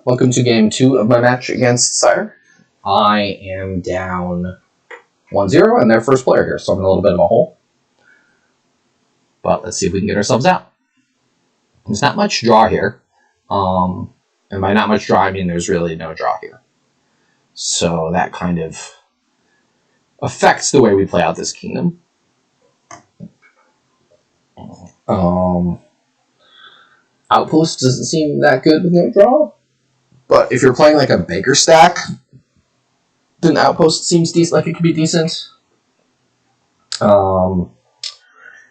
Welcome to game 2 of my match against Cider. I am down 1-0 and they're first player here, so I'm in a little bit of a hole. But let's see if we can get ourselves out. There's not much draw here. And by not much draw, I mean there's really no draw here. So that kind of affects the way we play out this kingdom. Outpost doesn't seem that good with no draw. But if you're playing like a Baker stack, then Outpost seems like it could be decent.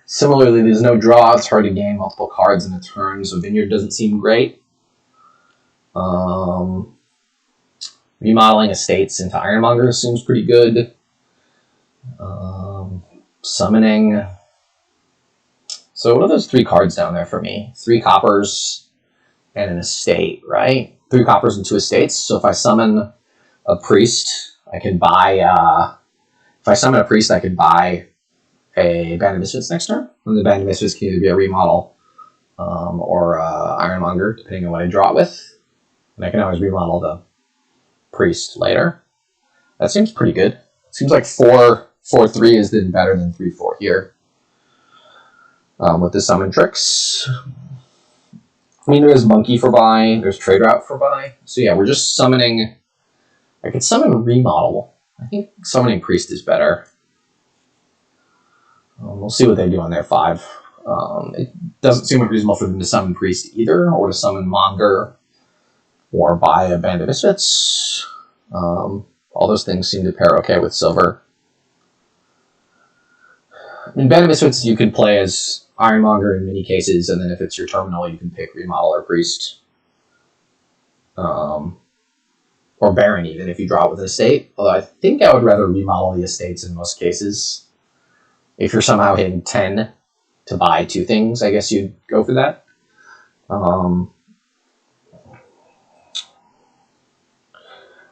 Similarly, there's no draw. It's hard to gain multiple cards in a turn, so Vineyard doesn't seem great. Remodeling estates into Ironmonger seems pretty good. Summoning. So what are those 3 cards down there for me? 3 coppers and an estate, right? 3 coppers and 2 estates. So if I summon a priest, I can buy... if I summon a priest, I can buy a Band of Misfits next turn. And the Band of Misfits can either be a remodel or Ironmonger, depending on what I draw it with. And I can always remodel the priest later. That seems pretty good. It seems like 4-3 is then better than 3-4 here. With the summon tricks. I mean, there's Monkey for buy, there's Trade Route for buy. So yeah, we're just summoning... I could summon Remodel. I think summoning Priest is better. We'll see what they do on their 5. It doesn't seem reasonable for them to summon Priest either, or to summon Monger, or buy a Band of Misfits. All those things seem to pair okay with Silver. In Band of Misfits, you can play as Ironmonger in many cases, and then if it's your terminal, you can pick Remodel or Priest. Or Baron, even, if you draw it with an estate. Although I think I would rather remodel the estates in most cases. If you're somehow hitting 10 to buy 2 things, I guess you'd go for that.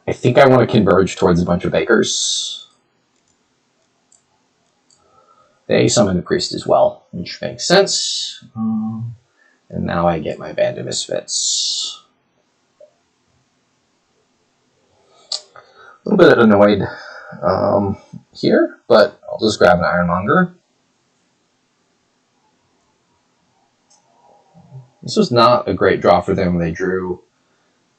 I think I want to converge towards a bunch of Bakers. They summon the priest as well, which makes sense. And now I get my Band of Misfits. A little bit annoyed here, but I'll just grab an Ironmonger. This was not a great draw for them. They drew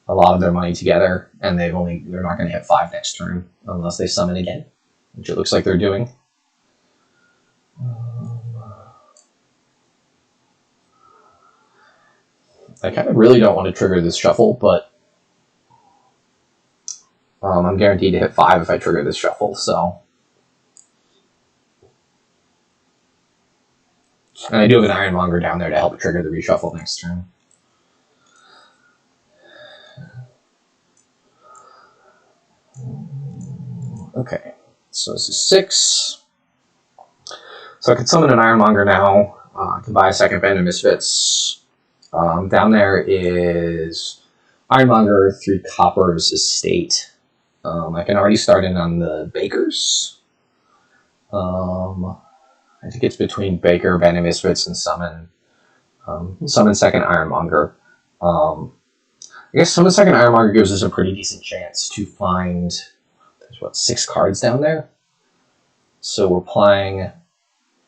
a lot of their money together, and they're not going to hit 5 next turn unless they summon again, which it looks like they're doing. I kind of really don't want to trigger this shuffle, but I'm guaranteed to hit 5 if I trigger this shuffle, so. And I do have an Ironmonger down there to help trigger the reshuffle next turn. Okay, so this is 6. So I can summon an Ironmonger now. I can buy a second Band of Misfits. Down there is Ironmonger, 3 coppers, estate. I can already start in on the Bakers. I think it's between Baker, Band of Misfits, and summon. Summon second Ironmonger. I guess summon second Ironmonger gives us a pretty decent chance to find, there's what, 6 cards down there? So we're playing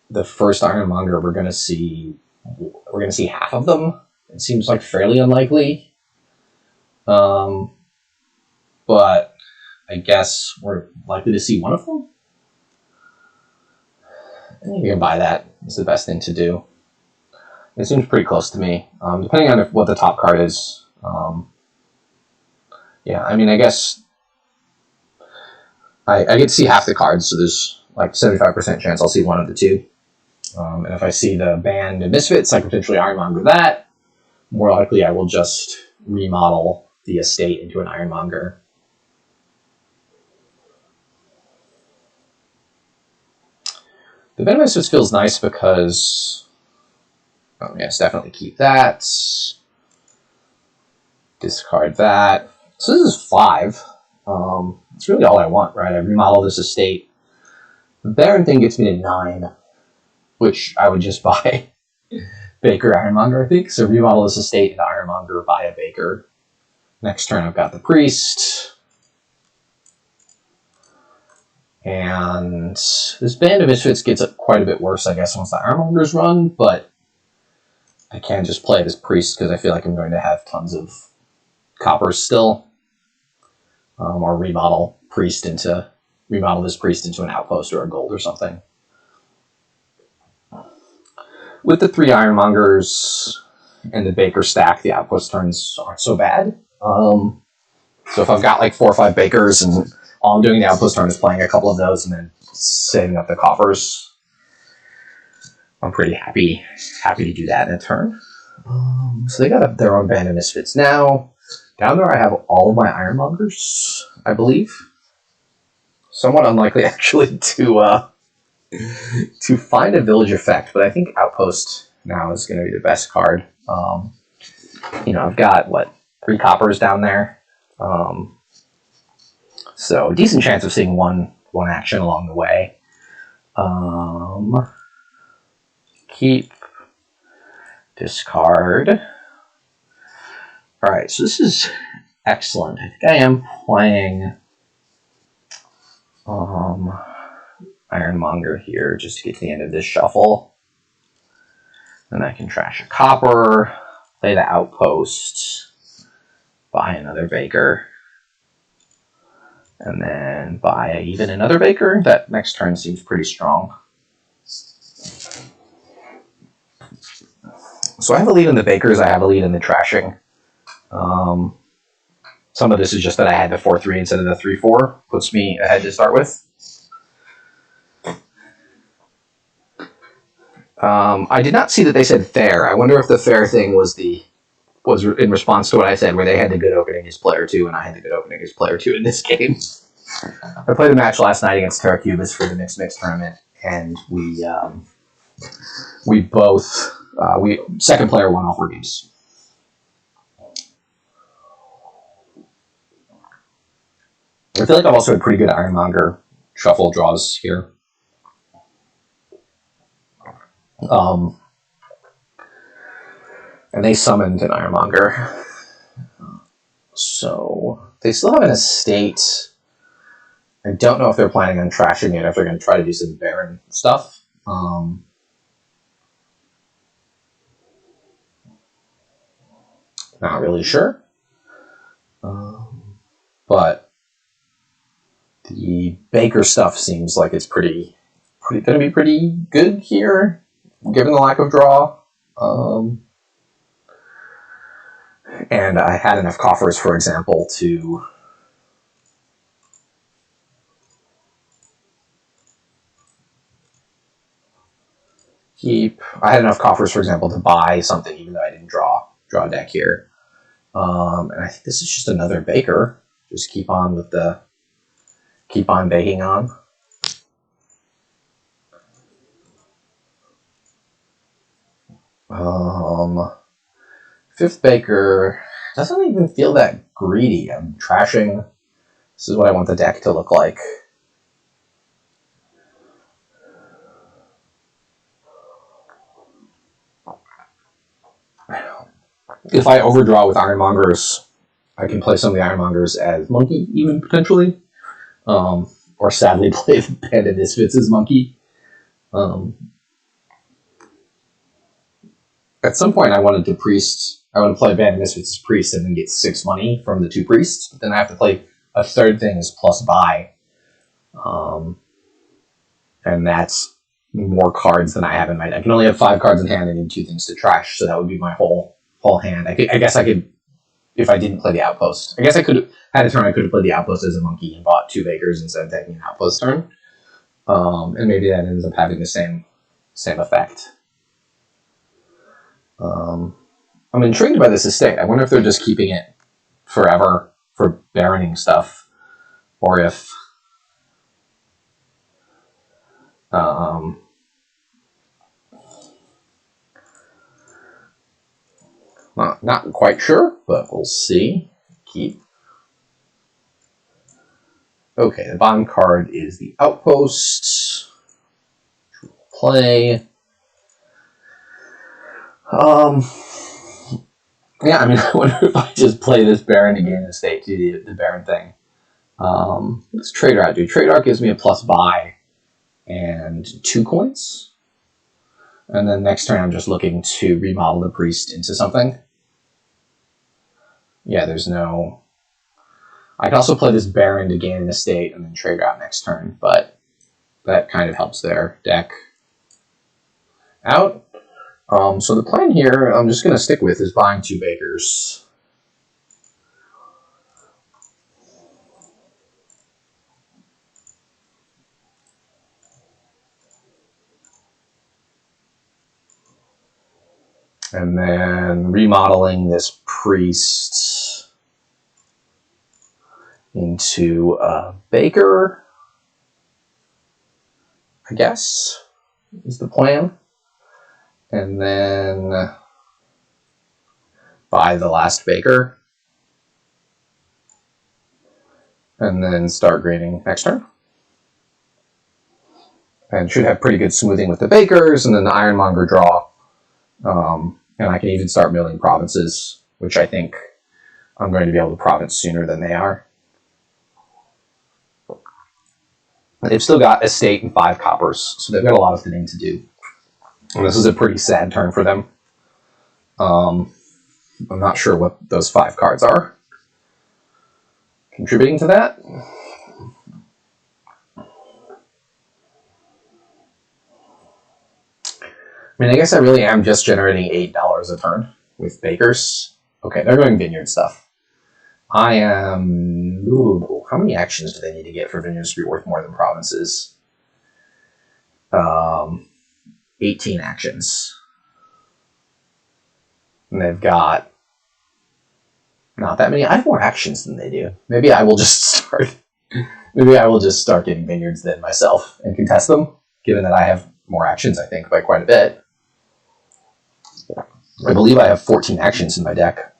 the first Ironmonger. We're gonna see half of them. It seems like fairly unlikely. But I guess we're likely to see one of them. I think we can buy that. It's the best thing to do. It seems pretty close to me. Depending on what the top card is. Yeah, I mean, I guess I get to see half the cards, so there's like 75% chance I'll see one of the 2. And if I see the Band of Misfits, I can potentially Ironmonger that. More likely, I will just remodel the estate into an Ironmonger. The Band of Misfits feels nice because... Oh, yes, definitely keep that. Discard that. So this is 5. It's really all I want, right? I remodel this estate. The Baron thing gets me to 9, which I would just buy Baker Ironmonger, I think. So remodel this estate into Ironmonger, buy a Baker. Next turn I've got the Priest. And this Band of Misfits gets quite a bit worse, I guess, once the Ironmongers run, but I can just play it as Priest because I feel like I'm going to have tons of coppers still. Or remodel this Priest into an Outpost or a gold or something. With the 3 Ironmongers and the Baker stack, the Outpost turns aren't so bad. So if I've got like 4 or 5 Bakers and all I'm doing the Outpost turn is playing a couple of those and then saving up the coppers, I'm pretty happy to do that in a turn. So they got their own Band of Misfits now. Down there I have all of my Ironmongers, I believe. Somewhat unlikely actually to find a Village effect, but I think Outpost now is going to be the best card. I've got 3 coppers down there. So decent chance of seeing one action along the way. Keep, discard. All right, so this is excellent. I think I am playing Ironmonger here just to get to the end of this shuffle. Then I can trash a copper, play the Outpost, buy another Baker, and then buy even another Baker. That next turn seems pretty strong. So I have a lead in the Bakers, I have a lead in the trashing. Some of this is just that I had the 4-3 instead of the 3-4, puts me ahead to start with. I did not see that they said fair. I wonder if the fair thing was in response to what I said, where they had the good opening as player 2, and I had the good opening as player 2 in this game. I played a match last night against Terra Cubis for the Mix tournament, and we both second player won all 4 games. I feel like I've also had pretty good Ironmonger shuffle draws here. And they summoned an Ironmonger. So they still have an estate. I don't know if they're planning on trashing it, if they're going to try to do some Baron stuff. Not really sure. But the Baker stuff seems like it's going to be pretty good here, given the lack of draw. And I had enough coffers, for example, to keep. I had enough coffers, for example, to buy something, even though I didn't draw a deck here. And I think this is just another Baker. Just keep on baking on. Fifth Baker doesn't even feel that greedy. I'm trashing. This is what I want the deck to look like. If I overdraw with Ironmongers, I can play some of the Ironmongers as Monkey, even potentially. Or sadly play the Band of Misfits as Monkey. At some point I wanted to play Band of Misfits as Priest and then get 6 money from the 2 Priests. But then I have to play a third thing as plus buy. And that's more cards than I have in my deck. I can only have 5 cards in hand. I need 2 things to trash, so that would be my whole hand. I guess I could, if I didn't play the Outpost. I guess I could have had a turn. I could have played the Outpost as a Monkey and bought 2 Bakers instead of taking an Outpost turn. And maybe that ends up having the same effect. I'm intrigued by this estate. I wonder if they're just keeping it forever for baroning stuff, or if not quite sure, but we'll see. Keep. Okay, the bottom card is the Outpost. Play. Yeah, I mean, I wonder if I just play this Baron to gain an estate, do the Baron thing. What's Trade Route do? Trade Route gives me a plus buy and 2 coins. And then next turn I'm just looking to remodel the Priest into something. Yeah, there's no... I can also play this Baron to gain an estate and then Trade Route next turn, but that kind of helps their deck out. So the plan here, I'm just going to stick with, is buying 2 Bakers. And then remodeling this Priest into a Baker, I guess, is the plan. And then buy the last Baker. And then start grading next turn. And should have pretty good smoothing with the Bakers, and then the Ironmonger draw. And I can even start milling provinces, which I think I'm going to be able to province sooner than they are. They've still got estate and 5 coppers, so they've got a lot of thinning to do. And this is a pretty sad turn for them. I'm not sure what those 5 cards are contributing to that. I mean, I guess I really am just generating $8 a turn with Bakers. Okay, they're going Vineyard stuff. I am... Ooh, how many actions do they need to get for Vineyards to be worth more than provinces? 18 actions. And they've got not that many. I have more actions than they do. Maybe I will just start... Maybe I will just start getting Vineyards then myself and contest them, given that I have more actions, I think, by quite a bit. I believe I have 14 actions in my deck.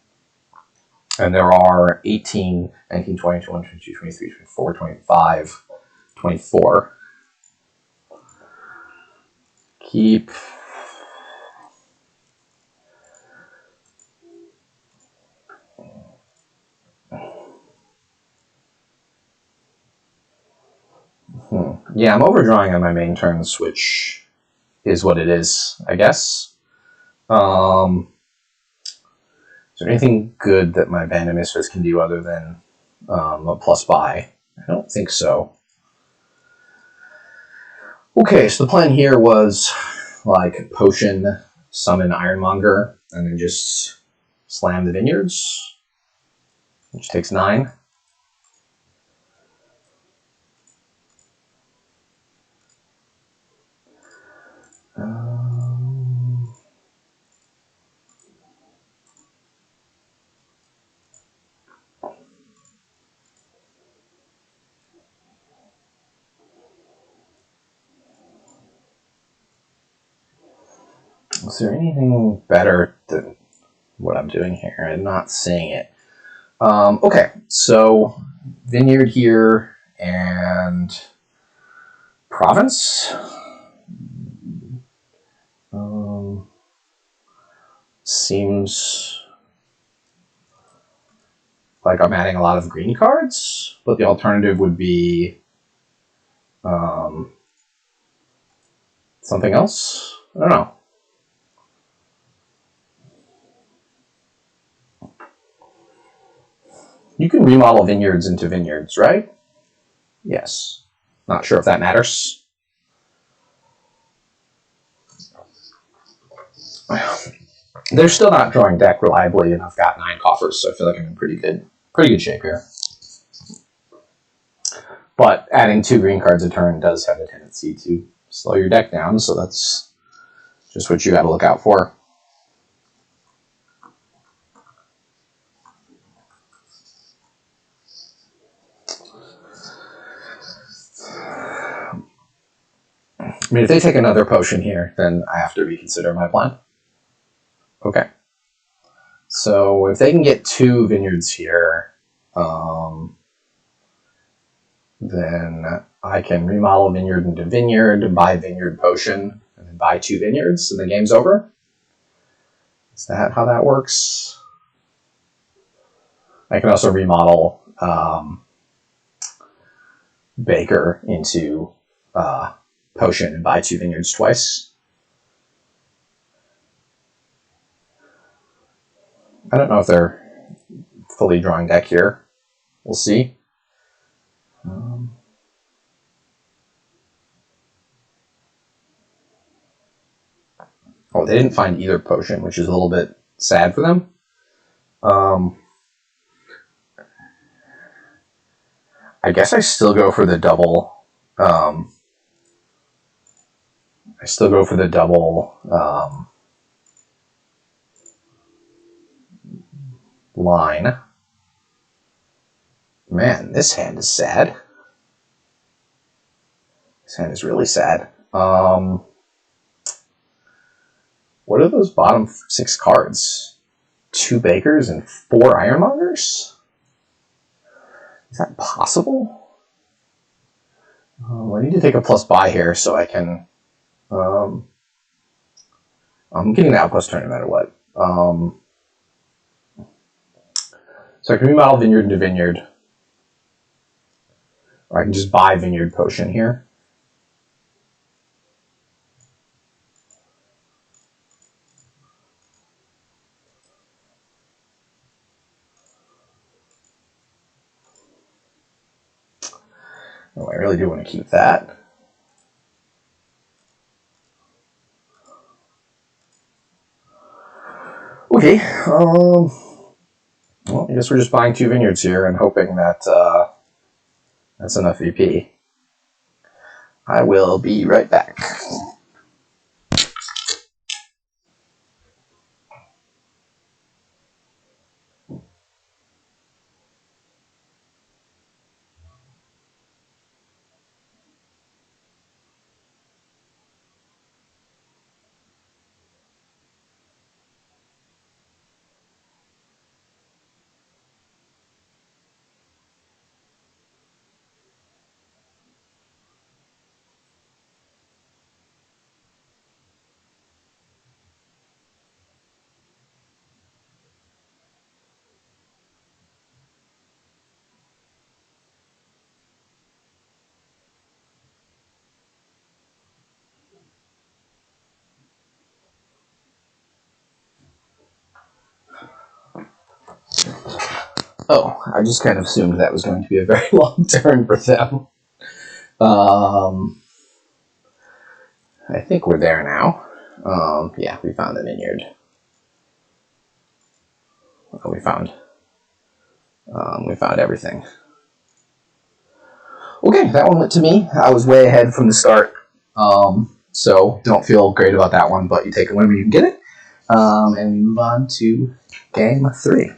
And there are 18, 19, 20, 21, 22, 23, 24, 25, 24. Keep. Yeah, I'm overdrawing on my main turns, which is what it is, I guess. Is there anything good that my Band of Misfits can do other than a plus buy? I don't think so. Okay, so the plan here was like potion, summon Ironmonger, and then just slam the Vineyards, which takes 9. Is there anything better than what I'm doing here? I'm not seeing it. Okay, so Vineyard here and Province. Seems like I'm adding a lot of green cards, but the alternative would be something else. I don't know. You can remodel Vineyards into Vineyards, right? Yes. Not sure if that matters. They're still not drawing deck reliably, and I've got 9 coffers, so I feel like I'm in pretty good shape here. But adding 2 green cards a turn does have a tendency to slow your deck down, so that's just what you got to look out for. I mean, if they take another potion here, then I have to reconsider my plan. Okay. So if they can get 2 Vineyards here, then I can remodel Vineyard into Vineyard, buy Vineyard potion, and then buy 2 Vineyards, and the game's over. Is that how that works? I can also remodel Baker into Potion and buy 2 vineyards twice. I don't know if they're fully drawing deck here. We'll see. Oh, they didn't find either potion, which is a little bit sad for them. I guess I still go for the double. Line. Man, this hand is sad. This hand is really sad. What are those bottom 6 cards? 2 Bakers and 4 Ironmongers? Is that possible? I need to take a plus buy here so I can... I'm getting the Outpost turn no matter what. So I can remodel Vineyard into Vineyard. Or I can just buy Vineyard Potion here. Oh, I really do want to keep that. Okay, well, I guess we're just buying 2 vineyards here and hoping that that's enough VP. I will be right back. Oh, I just kind of assumed that was going to be a very long turn for them. I think we're there now. Yeah, we found the vineyard. We found everything. Okay, that one went to me. I was way ahead from the start. So don't feel great about that one, but you take it whenever you can get it. And we move on to game 3.